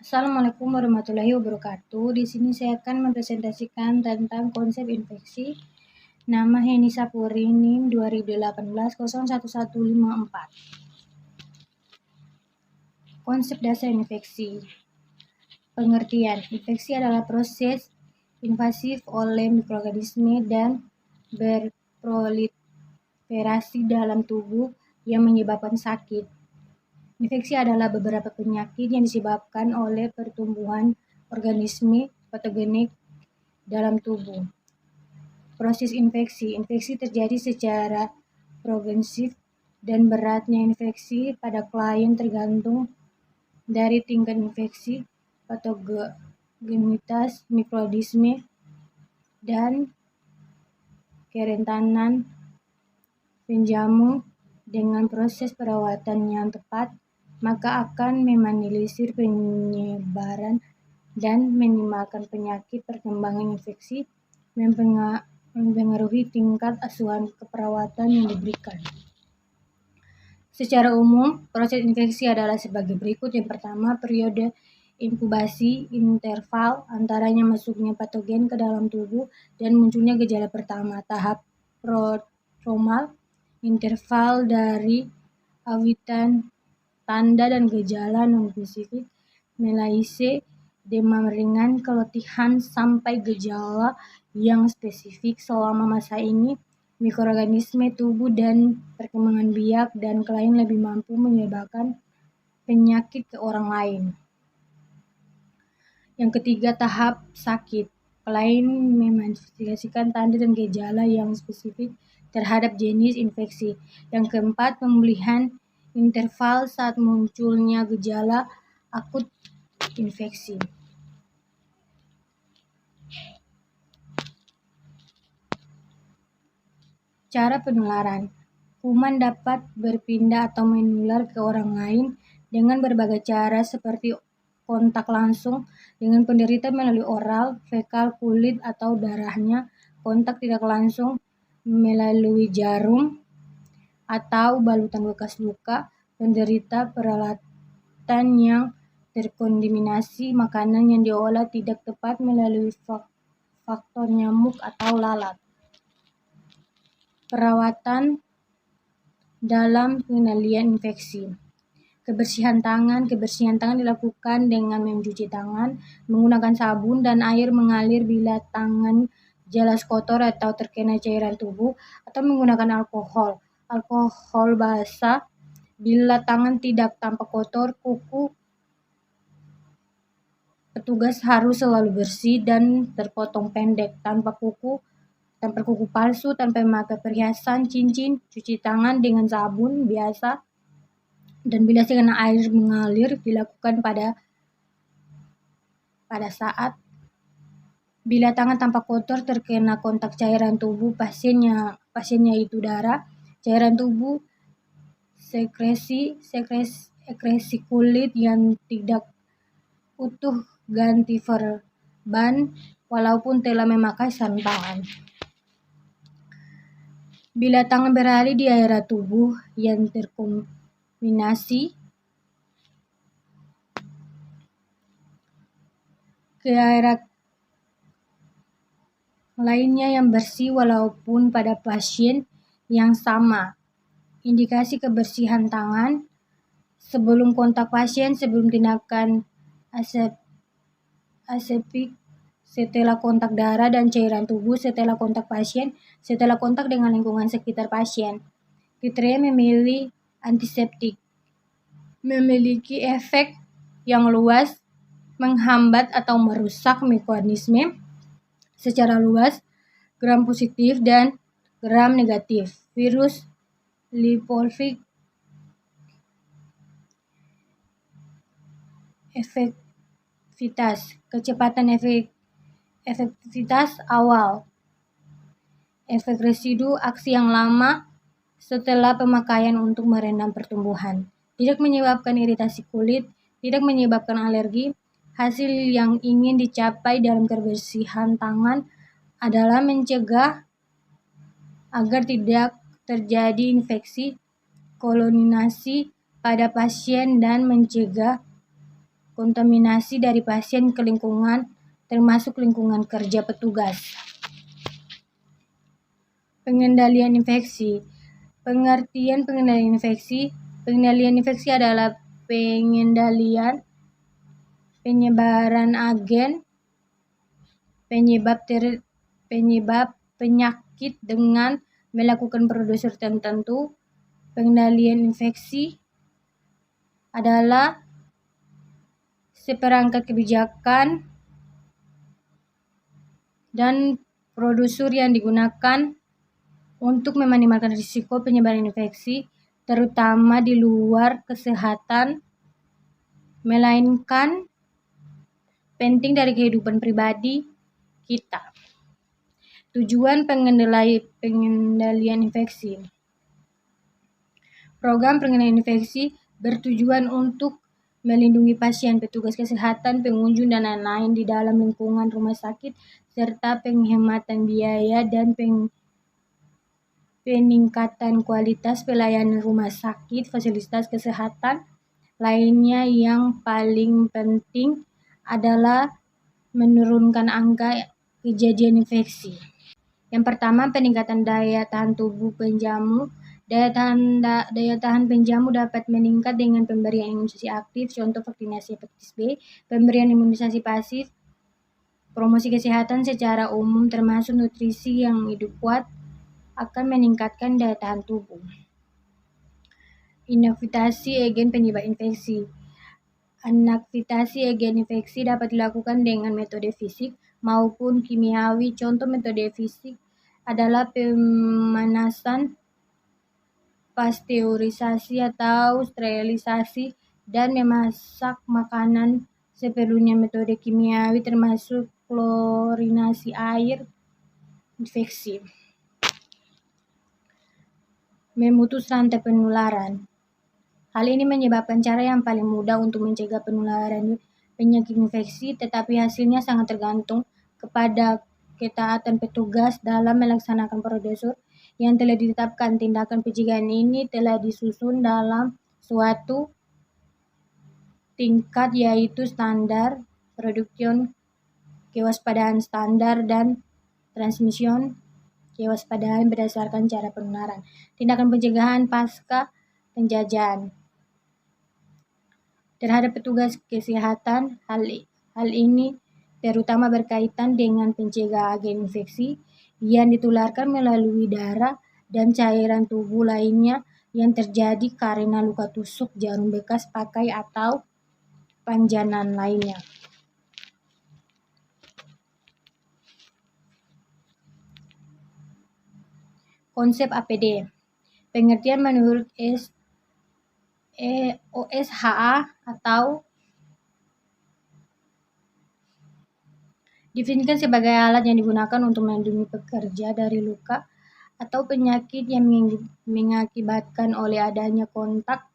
Assalamualaikum warahmatullahi wabarakatuh. Di sini saya akan mempresentasikan tentang konsep infeksi. Nama Heni Sapuri, NIM 2018 011154. Konsep dasar infeksi. Pengertian: infeksi adalah proses invasif oleh mikroorganisme dan berproliferasi dalam tubuh yang menyebabkan sakit. Infeksi adalah beberapa penyakit yang disebabkan oleh pertumbuhan organisme patogenik dalam tubuh. Proses infeksi. Infeksi terjadi secara progresif dan beratnya infeksi pada klien tergantung dari tingkat infeksi, patogenitas mikroorganisme, dan kerentanan penjamu. Dengan proses perawatan yang tepat, maka akan meminimalisir penyebaran dan minimalkan penyakit. Perkembangan infeksi mempengaruhi tingkat asuhan keperawatan yang diberikan. Secara umum, proses infeksi adalah sebagai berikut. Yang pertama, periode inkubasi, interval antaranya masuknya patogen ke dalam tubuh dan munculnya gejala pertama. Tahap prodromal, interval dari awitan tanda dan gejala non-spesifik, malaise, demam ringan, keletihan, sampai gejala yang spesifik. Selama masa ini, mikroorganisme tubuh dan perkembangan biak dan klien lebih mampu menyebabkan penyakit ke orang lain. Yang ketiga, tahap sakit. Klien memanifestasikan tanda dan gejala yang spesifik terhadap jenis infeksi. Yang keempat, pemulihan interval saat munculnya gejala akut infeksi. Cara penularan. Kuman dapat berpindah atau menular ke orang lain dengan berbagai cara seperti kontak langsung dengan penderita melalui oral, fekal, kulit, atau darahnya, kontak tidak langsung melalui jarum atau balutan bekas luka, penderita peralatan yang terkontaminasi, makanan yang diolah tidak tepat melalui faktor nyamuk atau lalat. Perawatan dalam pengendalian infeksi. Kebersihan tangan. Kebersihan tangan dilakukan dengan mencuci tangan menggunakan sabun dan air mengalir bila tangan jelas kotor atau terkena cairan tubuh, atau menggunakan alkohol basah bila tangan tidak tampak kotor. Kuku petugas harus selalu bersih dan terpotong pendek, tanpa kuku palsu, tanpa memakai perhiasan, cincin. Cuci tangan dengan sabun biasa dan bila terkena air mengalir dilakukan pada saat bila tangan tampak kotor terkena kontak cairan tubuh pasiennya itu darah, cairan tubuh, sekresi kulit yang tidak utuh, ganti perban walaupun telah memakai sarung tangan. Bila tangan berada di daerah tubuh yang terkontaminasi, ke daerah lainnya yang bersih walaupun pada pasien yang sama. Indikasi kebersihan tangan sebelum kontak pasien, sebelum tindakan aseptik, setelah kontak darah dan cairan tubuh, setelah kontak pasien, setelah kontak dengan lingkungan sekitar pasien. Kriteria memilih antiseptik. Memiliki efek yang luas, menghambat atau merusak mikroorganisme secara luas, gram positif dan gram negatif. Virus lipophilic. Efektivitas. Kecepatan efektivitas awal. Efek residu aksi yang lama setelah pemakaian untuk meredam pertumbuhan. Tidak menyebabkan iritasi kulit, tidak menyebabkan alergi. Hasil yang ingin dicapai dalam kebersihan tangan adalah mencegah agar tidak terjadi infeksi, kolonisasi pada pasien, dan mencegah kontaminasi dari pasien ke lingkungan, termasuk lingkungan kerja petugas. Pengendalian infeksi. Pengertian pengendalian infeksi. Pengendalian infeksi adalah pengendalian penyebaran agen penyebab penyakit dengan melakukan prosedur tertentu. Pengendalian infeksi adalah seperangkat kebijakan dan prosedur yang digunakan untuk meminimalkan risiko penyebaran infeksi, terutama di luar kesehatan, melainkan penting dari kehidupan pribadi kita. Tujuan pengendalian infeksi. Program pengendalian infeksi bertujuan untuk melindungi pasien, petugas kesehatan, pengunjung, dan lain-lain di dalam lingkungan rumah sakit, serta penghematan biaya dan peningkatan kualitas pelayanan rumah sakit, fasilitas kesehatan lainnya. Yang paling penting adalah menurunkan angka kejadian infeksi. Yang pertama, peningkatan daya tahan tubuh penjamu. Daya tahan penjamu dapat meningkat dengan pemberian imunisasi aktif, contoh vaksinasi hepatitis B, pemberian imunisasi pasif, promosi kesehatan secara umum termasuk nutrisi yang hidup kuat akan meningkatkan daya tahan tubuh. Inaktivasi agen penyebab infeksi. Inaktivasi agen infeksi dapat dilakukan dengan metode fisik maupun kimiawi. Contoh metode fisik adalah pemanasan, pasteurisasi atau sterilisasi, dan memasak makanan seperlunya. Metode kimiawi termasuk klorinasi air infeksi. Memutus rantai penularan. Hal ini menyebabkan cara yang paling mudah untuk mencegah penularan penyakit infeksi, tetapi hasilnya sangat tergantung kepada ketaatan petugas dalam melaksanakan prosedur yang telah ditetapkan. Tindakan pencegahan ini telah disusun dalam suatu tingkat, yaitu standar, production, kewaspadaan standar, dan transmission kewaspadaan berdasarkan cara penularan. Tindakan pencegahan pasca penjajahan terhadap petugas kesehatan. Hal ini terutama berkaitan dengan pencegah agen infeksi yang ditularkan melalui darah dan cairan tubuh lainnya yang terjadi karena luka tusuk, jarum bekas pakai, atau panjanan lainnya. Konsep APD. Pengertian menurut OSHA atau definisikan sebagai alat yang digunakan untuk melindungi pekerja dari luka atau penyakit yang mengakibatkan oleh adanya kontak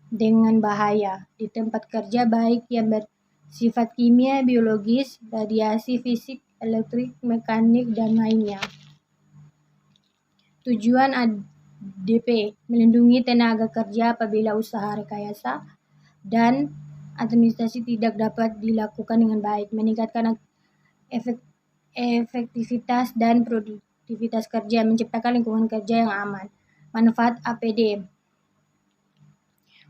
dengan bahaya di tempat kerja, baik yang bersifat kimia, biologis, radiasi, fisik, elektrik, mekanik, dan lainnya. Tujuan ADP, melindungi tenaga kerja apabila usaha rekayasa dan administrasi tidak dapat dilakukan dengan baik, meningkatkan efektivitas dan produktivitas kerja, menciptakan lingkungan kerja yang aman. Manfaat APD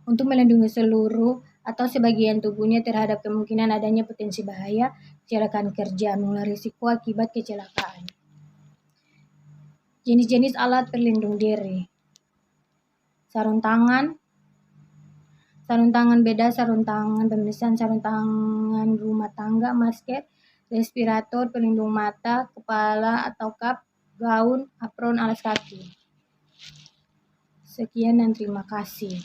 untuk melindungi seluruh atau sebagian tubuhnya terhadap kemungkinan adanya potensi bahaya kecelakaan kerja, mengurangi risiko akibat kecelakaan. Jenis-jenis alat pelindung diri. Sarung tangan beda, sarung tangan pemeriksaan, sarung tangan rumah tangga, masker, respirator, pelindung mata, kepala atau kap, gaun, apron, alas kaki. Sekian dan terima kasih.